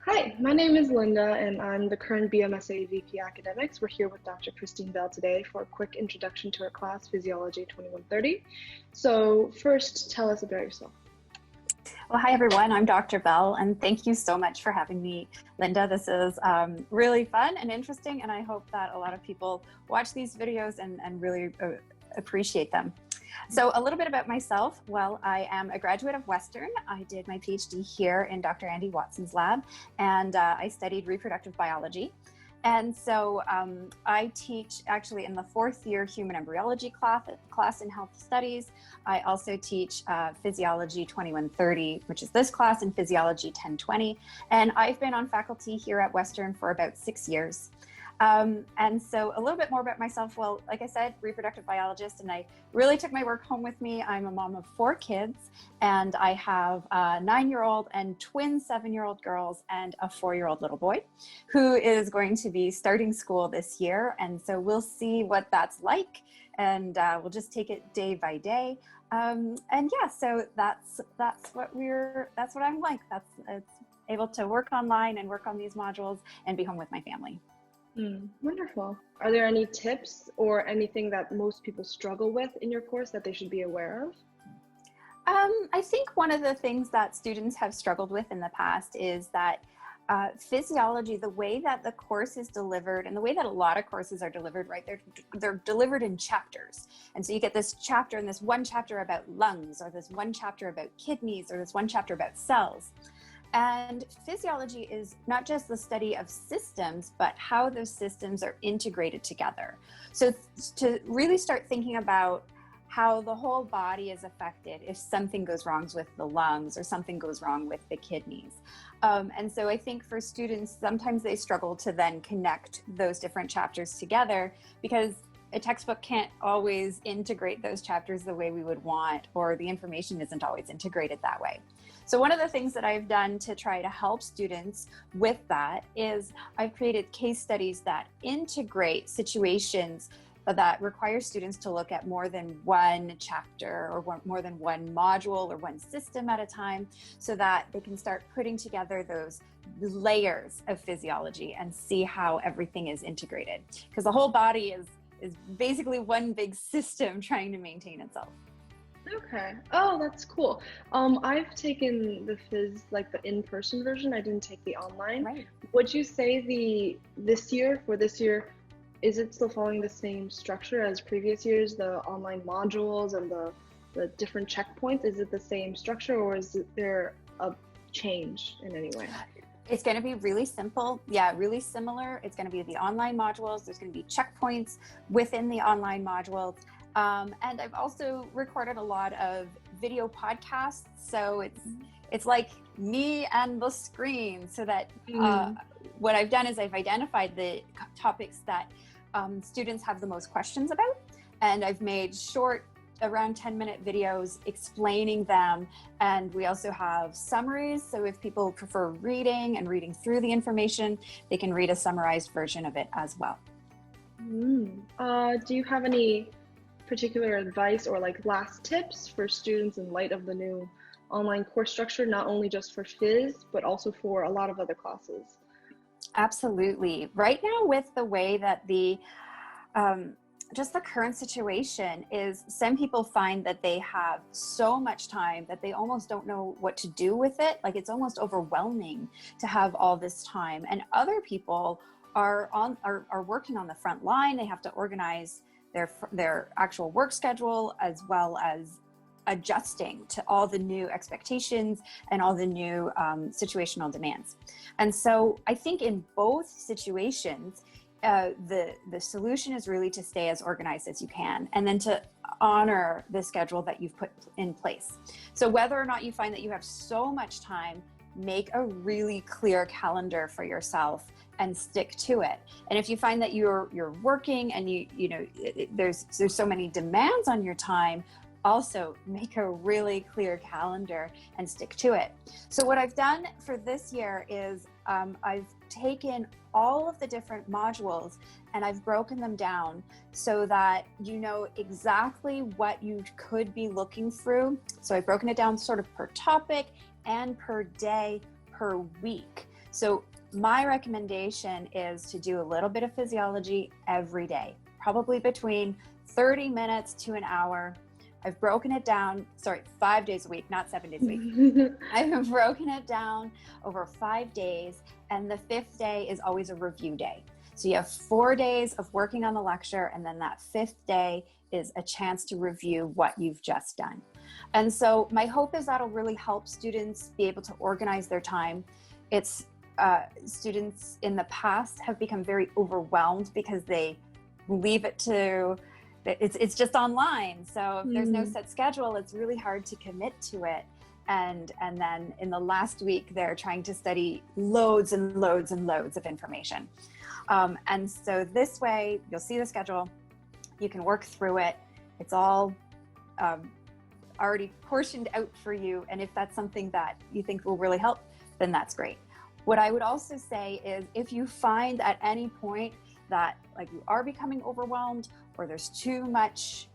Hi, my name is Linda, and I'm the current BMSA VP Academics. We're here with Dr. Christine Bell today for a quick introduction to our class, Physiology 2130. So first, tell us about yourself. Well, hi everyone, I'm Dr. Bell, and thank you so much for having me, Linda. This is really fun and interesting, and I hope that a lot of people watch these videos and really appreciate them. So a little bit about myself. Well, I am a graduate of Western. I did my PhD here in Dr. Andy Watson's lab, and I studied reproductive biology. And so I teach actually in the fourth year human embryology class in health studies. I also teach Physiology 2130, which is this class, and Physiology 1020. And I've been on faculty here at Western for about 6 years. And so a little bit more about myself. Well, like I said, reproductive biologist, and I really took my work home with me. I'm a mom of 4 kids, and I have a 9-year-old and twin 7-year-old girls and a 4-year-old little boy who is going to be starting school this year. And so we'll see what that's like, and we'll just take it day by day. And yeah, so that's what I'm like. It's able to work online and work on these modules and be home with my family. Wonderful. Are there any tips or anything that most people struggle with in your course that they should be aware of? I think one of the things that students have struggled with in the past is that physiology, the way that the course is delivered and the way that a lot of courses are delivered, right? They're delivered in chapters. And so you get this chapter and this one chapter about lungs, or this one chapter about kidneys, or this one chapter about cells. And physiology is not just the study of systems, but how those systems are integrated together. So to really start thinking about how the whole body is affected if something goes wrong with the lungs or something goes wrong with the kidneys. And so I think for students, sometimes they struggle to then connect those different chapters together because a textbook can't always integrate those chapters the way we would want, or the information isn't always integrated that way. So one of the things that I've done to try to help students with that is I've created case studies that integrate situations that require students to look at more than one chapter or more than one module or one system at a time, so that they can start putting together those layers of physiology and see how everything is integrated. Because the whole body is basically one big system trying to maintain itself. Okay. Oh, that's cool. I've taken the phys, like the in-person version. I didn't take the online. Right. Would you say this year, is it still following the same structure as previous years, the online modules and the different checkpoints? Is it the same structure, or is there a change in any way? It's going to be really simple. Yeah, really similar. It's going to be the online modules. There's going to be checkpoints within the online modules. And I've also recorded a lot of video podcasts. So it's like me and the screen, so that what I've done is I've identified the topics that students have the most questions about. And I've made short, around 10-minute videos explaining them. And we also have summaries. So if people prefer reading and reading through the information, they can read a summarized version of it as well. Do you have any particular advice or like last tips for students in light of the new online course structure, not only just for phys, but also for a lot of other classes? Absolutely. Right now, with the way that just the current situation is, some people find that they have so much time that they almost don't know what to do with it. Like, it's almost overwhelming to have all this time. And other people are working on the front line. They have to organize their actual work schedule, as well as adjusting to all the new expectations and all the new situational demands. And so I think in both situations, the solution is really to stay as organized as you can, and then to honor the schedule that you've put in place. So whether or not you find that you have so much time, make a really clear calendar for yourself and stick to it. And if you find that you're working and there's so many demands on your time, also make a really clear calendar and stick to it. So what I've done for this year is I've taken all of the different modules and I've broken them down so that you know exactly what you could be looking through. So I've broken it down sort of per topic and per day, per week, So my recommendation is to do a little bit of physiology every day, probably between 30 minutes to an hour. I've broken it down, 5 days a week, not 7 days a week. I've broken it down over 5 days, and the 5th day is always a review day. So you have 4 days of working on the lecture, and then that 5th day is a chance to review what you've just done. And so my hope is that'll really help students be able to organize their time. It's students in the past have become very overwhelmed because they leave it to, it's just online. So if there's no set schedule, it's really hard to commit to it. And then in the last week, they're trying to study loads and loads and loads of information. And so this way, you'll see the schedule, you can work through it. It's all already portioned out for you. And if that's something that you think will really help, then that's great. What I would also say is if you find at any point that like you are becoming overwhelmed or there's too much,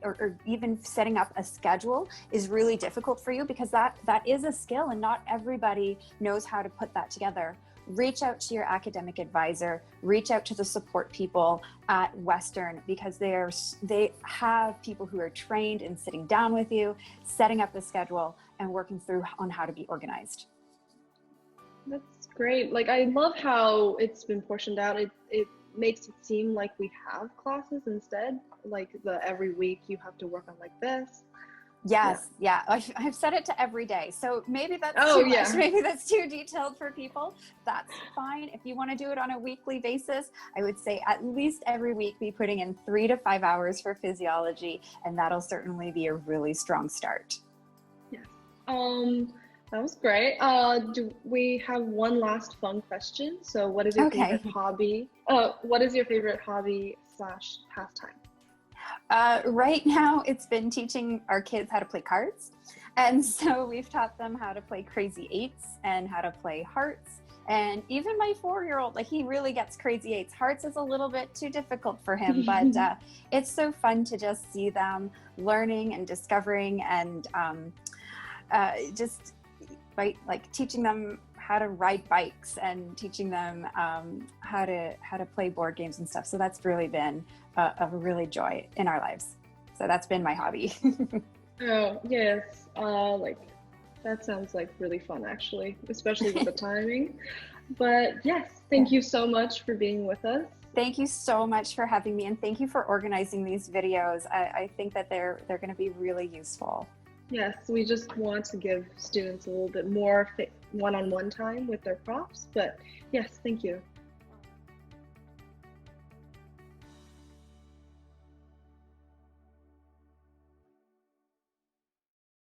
or even setting up a schedule is really difficult for you, because that is a skill and not everybody knows how to put that together. Reach out to your academic advisor, reach out to the support people at Western, because they have people who are trained in sitting down with you, setting up the schedule and working through on how to be organized. That's great. Like, I love how it's been portioned out. It makes it seem like we have classes instead, like every week you have to work on like this. Yes, yeah. I've said it to every day. So maybe that's too much. Maybe that's too detailed for people. That's fine. If you want to do it on a weekly basis, I would say at least every week be putting in 3 to 5 hours for physiology, and that'll certainly be a really strong start. Yes. That was great. Do we have one last fun question? So what is your favorite hobby? What is your favorite hobby / pastime? Right now, it's been teaching our kids how to play cards. And so we've taught them how to play crazy eights and how to play hearts. And even my 4-year-old, like, he really gets crazy eights. Hearts is a little bit too difficult for him, but it's so fun to just see them learning and discovering, and just like teaching them how to ride bikes and teaching them how to play board games and stuff. So that's really been a really joy in our lives. So that's been my hobby. Oh, yes. Like, that sounds like really fun, actually, especially with the timing. But yes, thank you so much for being with us. Thank you so much for having me, and thank you for organizing these videos. I think that they're going to be really useful. Yes, we just want to give students a little bit more one-on-one time with their profs, but yes, thank you.